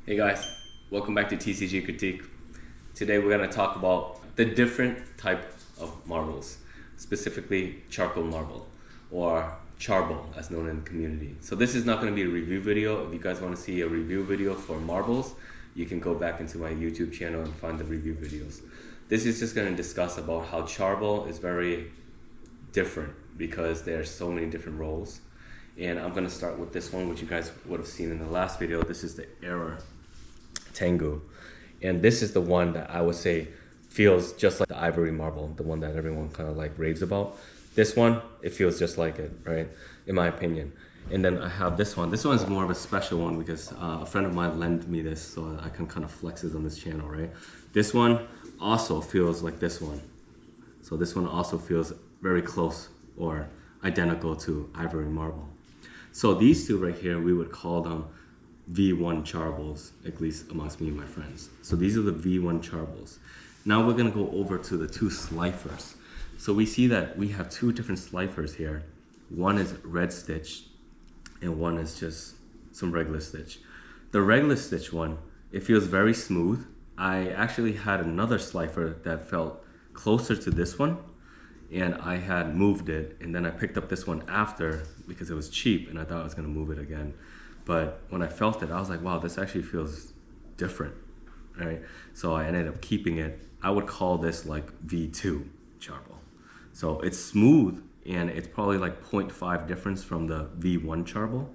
Hey guys, welcome back to TCGCritique. Today we're going to talk about the different type of marbles, specifically charcoal marble or charble as known in the community. So this is not going to be a review video. If you guys want to see a review video for marbles, you can go back into my YouTube channel and find the review videos. This is just going to discuss about how charble is very different because there's so many different roles. And I'm going to start with this one, which you guys would have seen in the last video. This is the Error Tango, and this is the one that I would say feels just like the ivory marble, the one that everyone kind of like raves about. This one, it feels just like it, right, in my opinion. And then I have this one. This one is more of a special one because a friend of mine lent me this so I can kind of flex it on this channel, right? This one also feels like this one. So this one also feels very close or identical to ivory marble. So these two right here, we would call them V1 Charbles, at least amongst me and my friends. So these are the V1 Charbles. Now we're gonna go over to the two slifers. So we see that we have two different slifers here. One is red stitch and one is just some regular stitch. The regular stitch one, it feels very smooth. I actually had another slifer that felt closer to this one, and I had moved it, and then I picked up this one after because it was cheap and I thought I was gonna move it again. But when I felt it, I was like, wow, this actually feels different, right? So I ended up keeping it. I would call this like V2 charble. So it's smooth and it's probably like 0.5 difference from the V1 charble.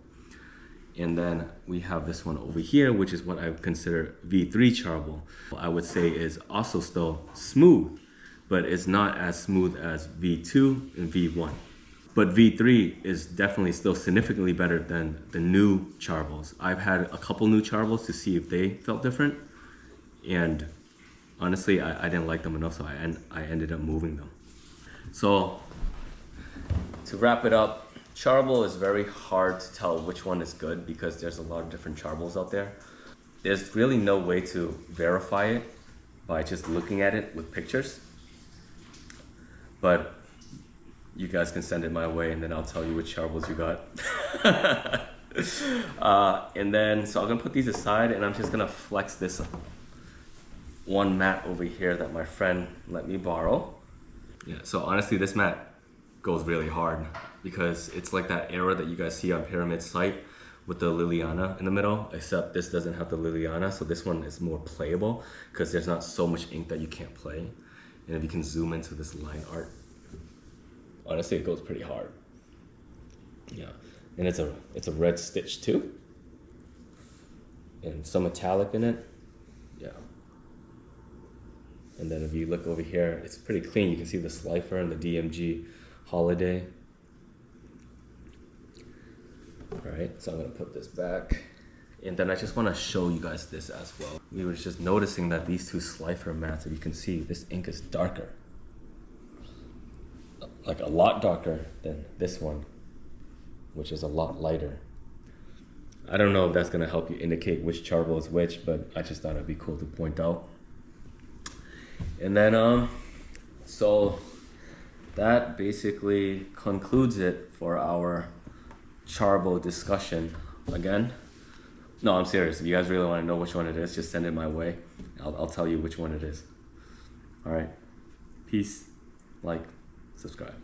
And then we have this one over here, which is what I would consider V3 charble. I would say is also still smooth, but it's not as smooth as V2 and V1. But V3 is definitely still significantly better than the new charbles. I've had a couple new charbles to see if they felt different, and honestly, I didn't like them enough, so I ended up moving them. So to wrap it up, charble is very hard to tell which one is good because there's a lot of different charbles out there. There's really no way to verify it by just looking at it with pictures. But you guys can send it my way and then I'll tell you which charbles you got. And then, so I'm gonna put these aside and I'm just gonna flex this one mat over here that my friend let me borrow. Yeah, so honestly, this mat goes really hard because it's like that error that you guys see on Pvramid's site with the Liliana in the middle, except this doesn't have the Liliana, so this one is more playable because there's not so much ink that you can't play. And if you can zoom into this line art, honestly, it goes pretty hard. Yeah, and it's a red stitch too, and some metallic in it. Yeah. And then if you look over here, it's pretty clean. You can see the slifer and the DMG Holiday. All right, so I'm gonna put this back. And then I just wanna show you guys this as well. We were just noticing that these two slifer mats, if you can see, this ink is darker. Like a lot darker than this one, which is a lot lighter. I don't know if that's gonna help you indicate which charble is which, but I just thought it'd be cool to point out. And then, so that basically concludes it for our charble discussion. Again, no, I'm serious. If you guys really wanna know which one it is, just send it my way. I'll tell you which one it is. All right, peace, like, subscribe.